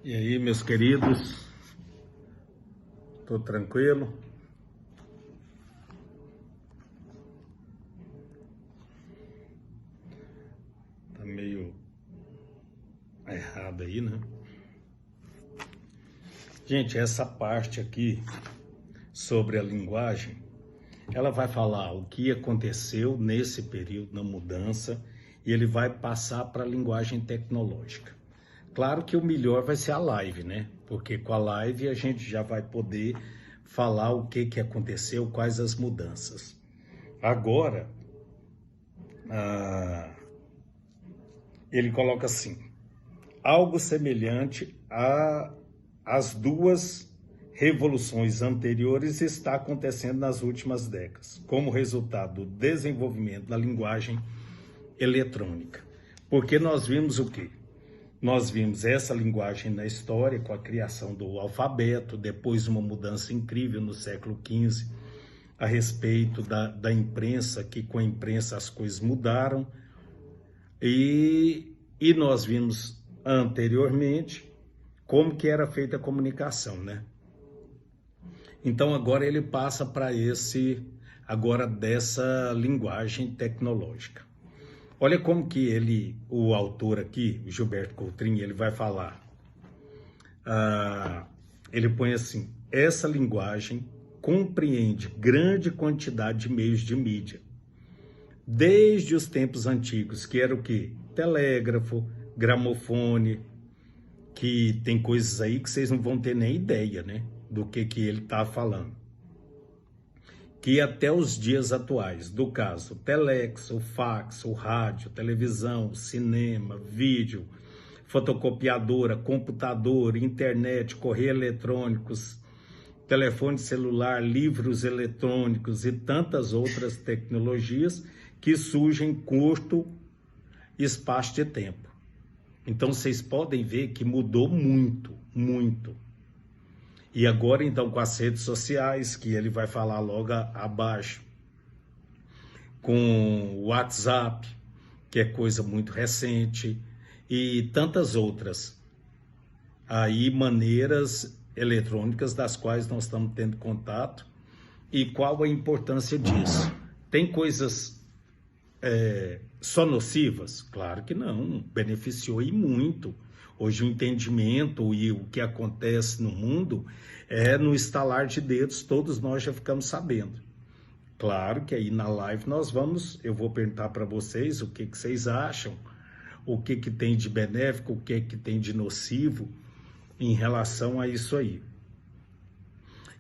E aí, meus queridos, tô tranquilo? Tá meio errado aí, né? Gente, essa parte aqui sobre a linguagem, ela vai falar o que aconteceu nesse período, na mudança, e ele vai passar para a linguagem tecnológica. Claro que o melhor vai ser a live, né? Porque com a live a gente já vai poder falar o que aconteceu, quais as mudanças. Agora, ele coloca assim: algo semelhante às duas revoluções anteriores está acontecendo nas últimas décadas, como resultado do desenvolvimento da linguagem eletrônica. Porque nós vimos o quê? Nós vimos essa linguagem na história com a criação do alfabeto, depois uma mudança incrível no século XV a respeito da imprensa, que com a imprensa as coisas mudaram, e nós vimos anteriormente como que era feita a comunicação, né? Então agora ele passa para agora dessa linguagem tecnológica. Olha como que o autor aqui, o Gilberto Coutrinho, ele vai falar. Ele põe assim: essa linguagem compreende grande quantidade de meios de mídia, desde os tempos antigos, que era o quê? Telégrafo, gramofone, que tem coisas aí que vocês não vão ter nem ideia, né, do que ele está falando. Que até os dias atuais, do caso, o telex, o fax, o rádio, televisão, cinema, vídeo, fotocopiadora, computador, internet, correio eletrônicos, telefone celular, livros eletrônicos e tantas outras tecnologias que surgem em curto espaço de tempo. Então vocês podem ver que mudou muito, muito. E agora, então, com as redes sociais, que ele vai falar logo abaixo, com o WhatsApp, que é coisa muito recente, e tantas outras aí maneiras eletrônicas das quais nós estamos tendo contato, e qual a importância disso. Tem coisas só nocivas? Claro que não, beneficiou e muito. Hoje o entendimento e o que acontece no mundo é no estalar de dedos, todos nós já ficamos sabendo. Claro que aí na live eu vou perguntar para vocês o que vocês acham, o que tem de benéfico, o que tem de nocivo em relação a isso aí.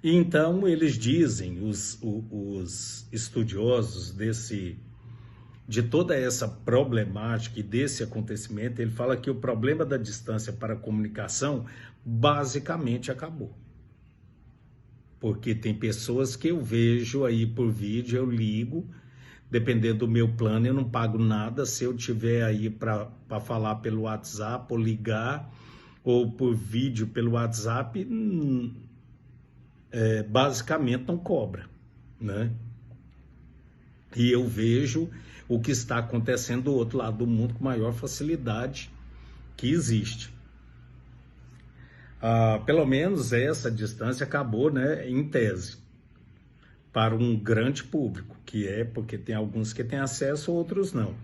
E então eles dizem, os estudiosos de toda essa problemática e desse acontecimento, ele fala que o problema da distância para a comunicação basicamente acabou. Porque tem pessoas que eu vejo aí por vídeo, eu ligo, dependendo do meu plano, eu não pago nada. Se eu tiver aí para falar pelo WhatsApp, ou ligar, ou por vídeo pelo WhatsApp, basicamente não cobra, né? E eu vejo o que está acontecendo do outro lado do mundo com maior facilidade que existe. Pelo menos essa distância acabou, né, em tese, para um grande público, que é porque tem alguns que têm acesso, outros não.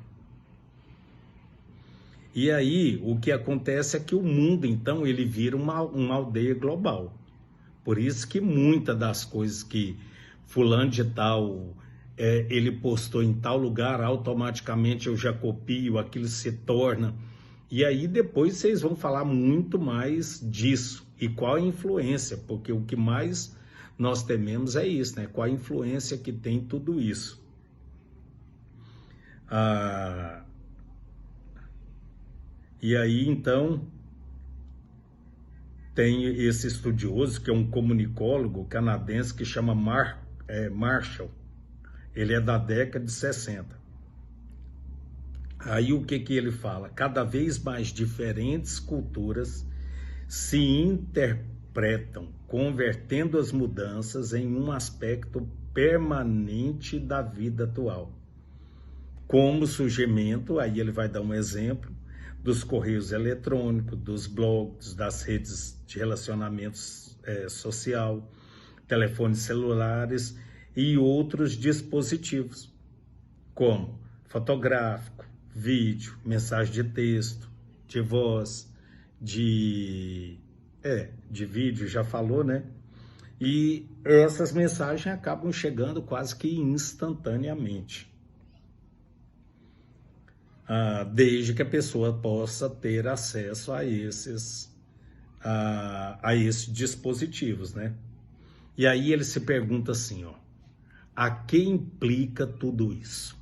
E aí, o que acontece é que o mundo, então, ele vira uma aldeia global. Por isso que muitas das coisas que fulano de tal ele postou em tal lugar, automaticamente eu já copio, aquilo se torna. E aí depois vocês vão falar muito mais disso. E qual a influência, porque o que mais nós tememos é isso, né? Qual a influência que tem tudo isso. E aí então tem esse estudioso que é um comunicólogo canadense que chama Marshall. Ele é da década de 60. Aí o que ele fala? Cada vez mais diferentes culturas se interpretam, convertendo as mudanças em um aspecto permanente da vida atual. Como o surgimento, aí ele vai dar um exemplo, dos correios eletrônicos, dos blogs, das redes de relacionamentos social, telefones celulares e outros dispositivos, como fotográfico, vídeo, mensagem de texto, de voz, de vídeo, já falou, né? E essas mensagens acabam chegando quase que instantaneamente, desde que a pessoa possa ter acesso a esses dispositivos, né? E aí ele se pergunta assim, ó, a que implica tudo isso?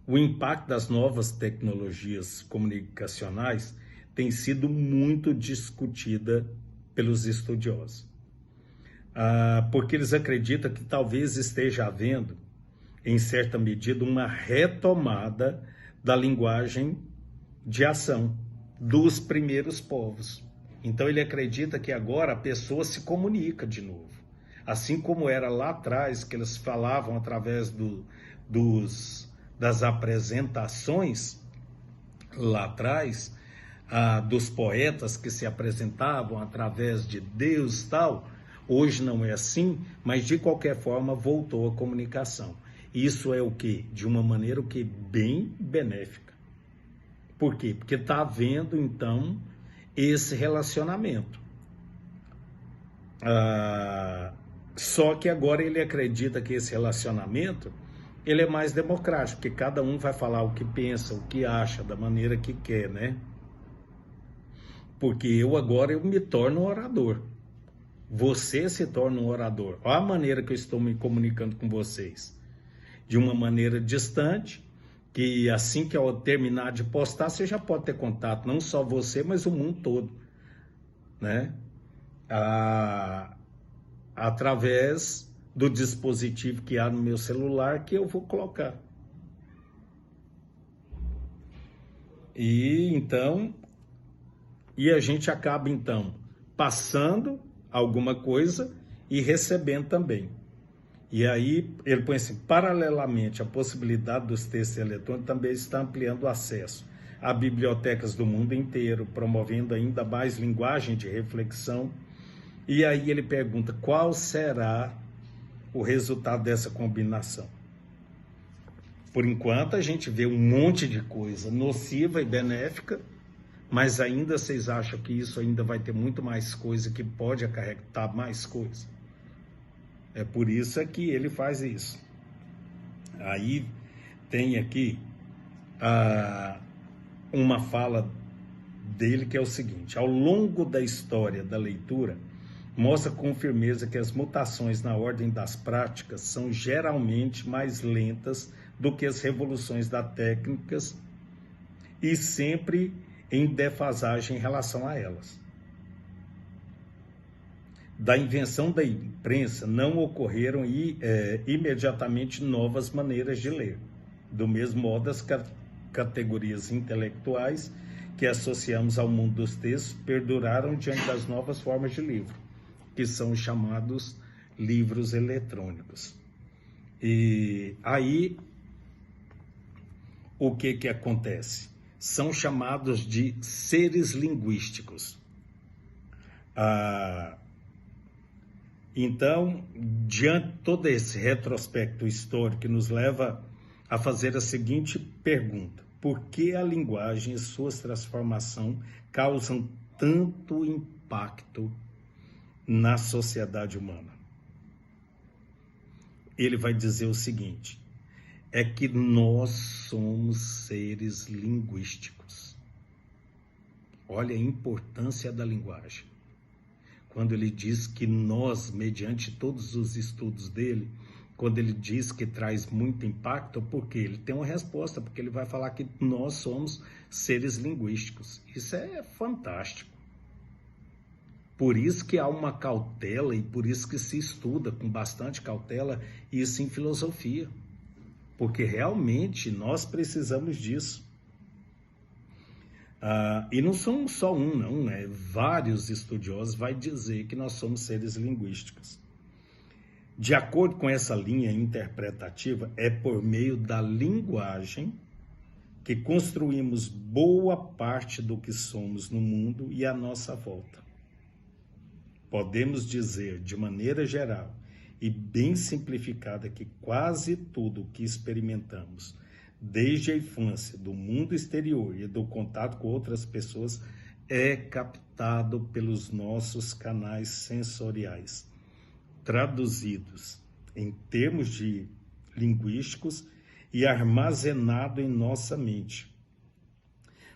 O impacto das novas tecnologias comunicacionais tem sido muito discutida pelos estudiosos, porque eles acreditam que talvez esteja havendo, em certa medida, uma retomada da linguagem de ação dos primeiros povos. Então ele acredita que agora a pessoa se comunica de novo. Assim como era lá atrás, que eles falavam através das apresentações, lá atrás, dos poetas que se apresentavam através de Deus e tal. Hoje não é assim, mas de qualquer forma voltou a comunicação. Isso é o quê? De uma maneira bem benéfica. Por quê? Porque está havendo, então, esse relacionamento. Só que agora ele acredita que esse relacionamento ele é mais democrático, porque cada um vai falar o que pensa, o que acha, da maneira que quer, né? Porque eu me torno um orador. Você se torna um orador. Olha a maneira que eu estou me comunicando com vocês. De uma maneira distante, que assim que eu terminar de postar, você já pode ter contato, não só você, mas o mundo todo, né? Através do dispositivo que há no meu celular que eu vou colocar. E a gente acaba então passando alguma coisa e recebendo também. E aí ele põe assim, paralelamente, a possibilidade dos textos eletrônicos também está ampliando o acesso a bibliotecas do mundo inteiro, promovendo ainda mais linguagem de reflexão. E aí ele pergunta, qual será o resultado dessa combinação? Por enquanto a gente vê um monte de coisa nociva e benéfica, mas ainda vocês acham que isso ainda vai ter muito mais coisa, que pode acarretar mais coisa? É por isso que ele faz isso. Aí tem aqui uma fala dele que é o seguinte, ao longo da história da leitura, mostra com firmeza que as mutações na ordem das práticas são geralmente mais lentas do que as revoluções das técnicas e sempre em defasagem em relação a elas. Da invenção da imprensa não ocorreram imediatamente novas maneiras de ler. Do mesmo modo, as categorias intelectuais que associamos ao mundo dos textos perduraram diante das novas formas de livro, que são os chamados livros eletrônicos. E aí, o que acontece? São chamados de seres linguísticos. Então, diante de todo esse retrospecto histórico que nos leva a fazer a seguinte pergunta: por que a linguagem e suas transformações causam tanto impacto na sociedade humana? Ele vai dizer o seguinte, é que nós somos seres linguísticos. Olha a importância da linguagem. Quando ele diz que nós, mediante todos os estudos dele, quando ele diz que traz muito impacto, porque ele tem uma resposta, porque ele vai falar que nós somos seres linguísticos. Isso é fantástico. Por isso que há uma cautela e por isso que se estuda com bastante cautela isso em filosofia. Porque realmente nós precisamos disso. E não somos só um, não, né? Vários estudiosos vão dizer que nós somos seres linguísticos. De acordo com essa linha interpretativa, é por meio da linguagem que construímos boa parte do que somos no mundo e à nossa volta. Podemos dizer, de maneira geral e bem simplificada, que quase tudo o que experimentamos, desde a infância, do mundo exterior e do contato com outras pessoas, é captado pelos nossos canais sensoriais, traduzidos em termos linguísticos e armazenado em nossa mente,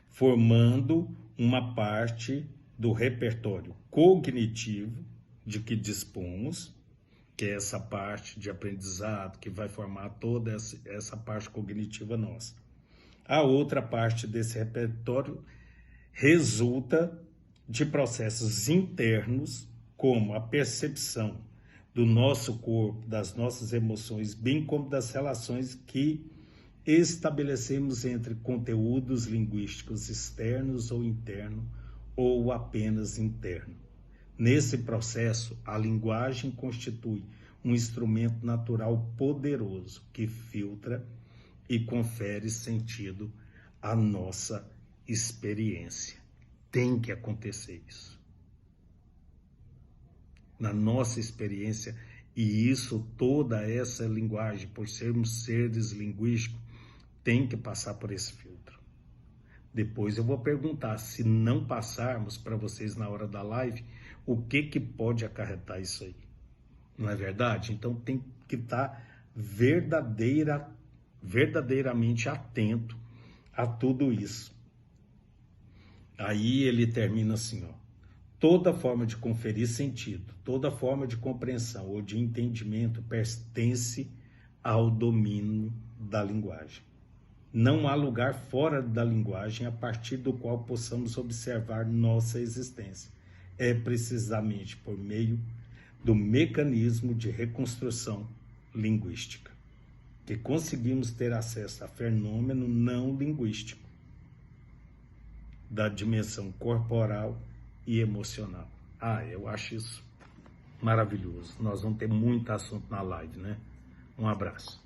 formando uma parte do repertório cognitivo de que dispomos, que é essa parte de aprendizado que vai formar toda essa parte cognitiva nossa. A outra parte desse repertório resulta de processos internos, como a percepção do nosso corpo, das nossas emoções, bem como das relações que estabelecemos entre conteúdos linguísticos externos ou internos, ou apenas interno. Nesse processo, a linguagem constitui um instrumento natural poderoso que filtra e confere sentido à nossa experiência. Tem que acontecer isso na nossa experiência, e isso, toda essa linguagem, por sermos seres linguísticos, tem que passar por esse filtro. Depois eu vou perguntar, se não passarmos para vocês na hora da live, o que pode acarretar isso aí? Não é verdade? Então tem que estar verdadeiramente atento a tudo isso. Aí ele termina assim, ó. Toda forma de conferir sentido, toda forma de compreensão ou de entendimento pertence ao domínio da linguagem. Não há lugar fora da linguagem a partir do qual possamos observar nossa existência. É precisamente por meio do mecanismo de reconstrução linguística que conseguimos ter acesso a fenômeno não linguístico da dimensão corporal e emocional. Eu acho isso maravilhoso. Nós vamos ter muito assunto na live, né? Um abraço.